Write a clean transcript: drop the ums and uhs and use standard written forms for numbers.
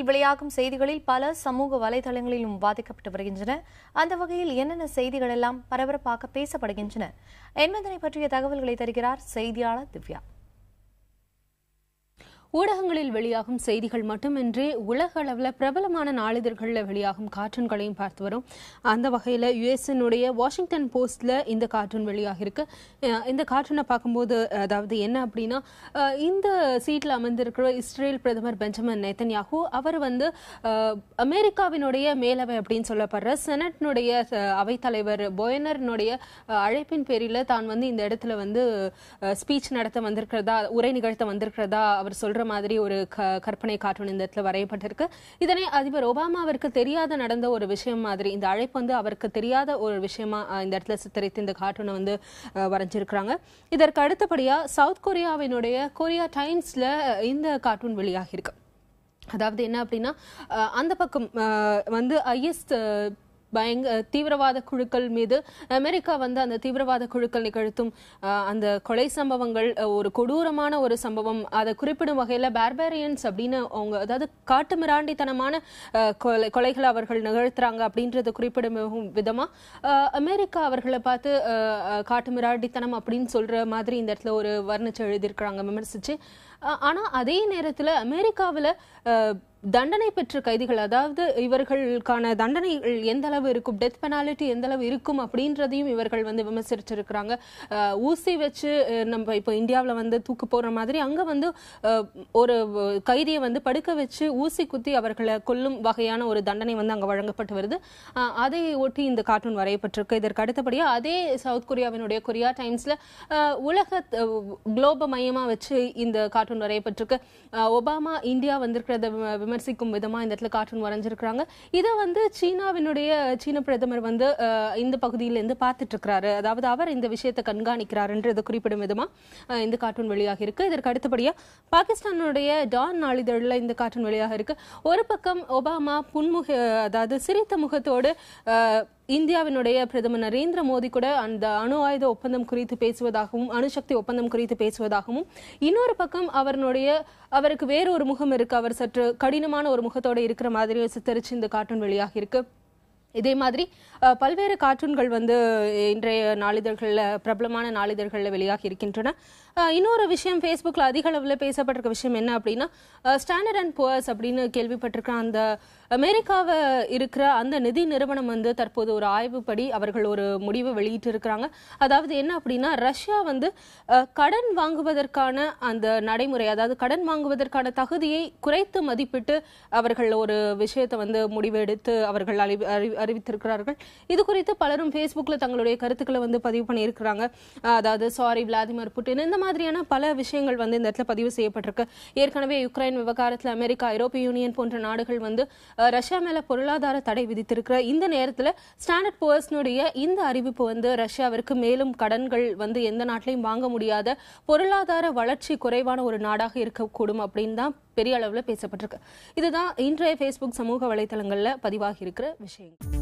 ஊடகங்களில் வெளியாகும் செய்திகளில் பல சமூக வலைதளங்களிலும் விவாதிக்கப்பட்டு வருகின்றன. அந்த வகையில் என்னென்ன செய்திகள் எல்லாம் பரபரப்பாக பேசப்படுகின்றன என்பதனை பற்றிய தகவல்களை தருகிறார் செய்தியாளர் திவ்யா. ஊடகங்களில் வெளியாகும் செய்திகள் மட்டுமின்றி உலக அளவில் பிரபலமான நாளிதழ்களில் வெளியாகும் கார்ட்டூன்களையும் பார்த்து வரும். அந்த வகையில் யுஎஸ்னுடைய வாஷிங்டன் போஸ்ட்ல இந்த கார்ட்டூன் வெளியாக இருக்கு. இந்த கார்ட்டூனை பார்க்கும்போது அதாவது என்ன அப்படின்னா, இந்த சீட்டில் அமர்ந்திருக்கிற இஸ்ரேல் பிரதமர் பெஞ்சமின் நேத்தன்யாஹூ அவர் அமெரிக்காவினுடைய மேலவை அப்படின்னு சொல்லப்படுற செனட்னுடைய அவைத்தலைவர் போயனர்னுடைய அழைப்பின் பேரில் தான் இந்த இடத்துல ஸ்பீச் நடத்த வந்திருக்கிறதா, உரை நிகழ்த்த வந்திருக்கிறதா அவர் சொல்ற மாதிரி ஒரு கற்பனை கார்ட்டூன் இந்த இடத்துல வரையப்பட்டிருக்கு. இதனை அதிபர் ஒபாமாவிற்கு தெரியாத நடந்த ஒரு விஷயம் மாதிரி இந்த அழைப்பு அவருக்கு தெரியாத ஒரு விஷயமா இந்த இடத்துல சித்தரித்து இந்த கார்ட்டூனை வரைஞ்சிருக்கிறாங்க. இதற்கு அடுத்தபடியா சவுத் கொரியாவினுடைய கொரியா டைம்ஸ்ல இந்த கார்ட்டூன் வெளியாகி இருக்கு. அதாவது என்ன அப்படின்னா, அந்த பக்கம் ஐஎஸ் தீவிரவாத குழுக்கள் மீது அமெரிக்கா அந்த தீவிரவாத குழுக்கள் நிகழ்த்தும் அந்த கொலை சம்பவங்கள் ஒரு கொடூரமான ஒரு சம்பவம். அதை குறிப்பிடும் வகையில பார்பேரியன்ஸ் அப்படின்னு அவங்க, அதாவது காட்டு மிராண்டித்தனமான கொலைகளை அவர்கள் நிகழ்த்துறாங்க அப்படின்றத குறிப்பிடும் விதமா அமெரிக்கா அவர்களை பார்த்து காட்டு மிராண்டித்தனம் அப்படின்னு சொல்ற மாதிரி இந்த இடத்துல ஒரு வர்ணிச்சு எழுதியிருக்கிறாங்க, விமர்சிச்சு. ஆனா அதே நேரத்துல அமெரிக்காவில தண்டனை பெற்ற கைதிகள், அதாவது இவர்களுக்கான தண்டனைகள் எந்த அளவு இருக்கும், டெத் பெனாலிட்டி எந்த அளவு இருக்கும் அப்படின்றதையும் இவர்கள் விமர்சிச்சிருக்கிறாங்க. ஊசி வச்சு நம்ம இப்போ இந்தியாவில் தூக்கு போடுற மாதிரி அங்க ஒரு கைதியை படுக்க வச்சு ஊசி குத்தி அவர்களை கொல்லும் வகையான ஒரு தண்டனை அங்க வழங்கப்பட்டு வருது. அதை ஒட்டி இந்த கார்ட்டூன் வரையப்பட்டிருக்கு. இதற்கு அடுத்தபடியா அதே சவுத் கொரியாவினுடைய கொரியா டைம்ஸ்ல உலக குளோப மையமா வச்சு இந்த கார்ட்டூன் வரையப்பட்டிருக்கு. ஒபாமா இந்தியா வந்திருக்கிறத விமர்சிக்கும் விதமா இந்த இடத்துல கார்ட்டூன் வரைஞ்சிருக்கிறாங்க. இதை சீன பிரதமர் இந்த பகுதியிலிருந்து பார்த்துட்டு இருக்கிறாரு, அதாவது அவர் இந்த விஷயத்தை கண்காணிக்கிறாருன்றதை குறிப்பிடும் விதமா இந்த கார்ட்டூன் வெளியாக இருக்கு. இதற்கு அடுத்தபடியா பாகிஸ்தானுடைய டான் நாளிதழில் இந்த கார்ட்டூன் வெளியாக இருக்கு. ஒரு பக்கம் ஒபாமா அதாவது சிரித்த முகத்தோடு இந்தியாவினுடைய பிரதமர் நரேந்திர மோடி கூட அந்த அணு ஆயுத ஒப்பந்தம் குறித்து பேசுவதாகவும் அணுசக்தி ஒப்பந்தம் குறித்து பேசுவதாகவும், இன்னொரு பக்கம் அவருக்கு வேறு ஒரு முகம் இருக்கு, அவர் சற்று கடினமான ஒரு முகத்தோடு இருக்கிற மாதிரி சித்தரிச்சு இந்த கார்ட்டூன் வெளியாக இருக்கு. இதே மாதிரி பல்வேறு கார்ட்டூன்கள் இன்றைய நாளிதழ்களில் பிரபலமான நாளிதழ்களில் வெளியாகி இருக்கின்றன. இன்னொரு விஷயம், ஃபேஸ்புக்கில் அதிக அளவில் பேசப்பட்டிருக்க விஷயம் என்ன அப்படின்னா, ஸ்டாண்டர்ட் அண்ட் புவர்ஸ் அப்படின்னு கேள்விப்பட்டிருக்க அந்த அமெரிக்காவை இருக்கிற அந்த நிதி நிறுவனம் தற்போது ஒரு ஆய்வுப்படி அவர்கள் ஒரு முடிவு வெளியிட்டு இருக்கிறாங்க. அதாவது என்ன அப்படின்னா, ரஷ்யா கடன் வாங்குவதற்கான அந்த நடைமுறை, அதாவது கடன் வாங்குவதற்கான தகுதியை குறைத்து மதிப்பிட்டு அவர்கள் ஒரு விஷயத்தை முடிவு எடுத்து அவர்கள் அறிவித்திருக்கிறார்கள். இது குறித்து பலரும் ஃபேஸ்புக்ல தங்களுடைய கருத்துக்களை பதிவு பண்ணியிருக்கிறாங்க. அதாவது சாரி விளாடிமிர் புட்டின், இந்த மாதிரியான பல விஷயங்கள் இந்த இடத்துல பதிவு செய்யப்பட்டிருக்கு. ஏற்கனவே யுக்ரைன் விவகாரத்தில் அமெரிக்கா, ஐரோப்பிய யூனியன் போன்ற நாடுகள் ரஷ்யா மேல பொருளாதார தடை விதித்திருக்கிற இந்த நேரத்தில் ஸ்டாண்டர்ட் புவர்ஸ்னுடைய இந்த அறிவிப்பு ரஷ்யாவிற்கு மேலும் கடன்கள் எந்த நாட்டிலையும் வாங்க முடியாத பொருளாதார வளர்ச்சி குறைவான ஒரு நாடாக இருக்கக்கூடும் அப்படின்னு தான் பெரிய அளவில் பேசப்பட்டிருக்கு. இதுதான் இன்றைய ஃபேஸ்புக் சமூக வலைதளங்கள்ல பதிவாகி இருக்கிற விஷயம்.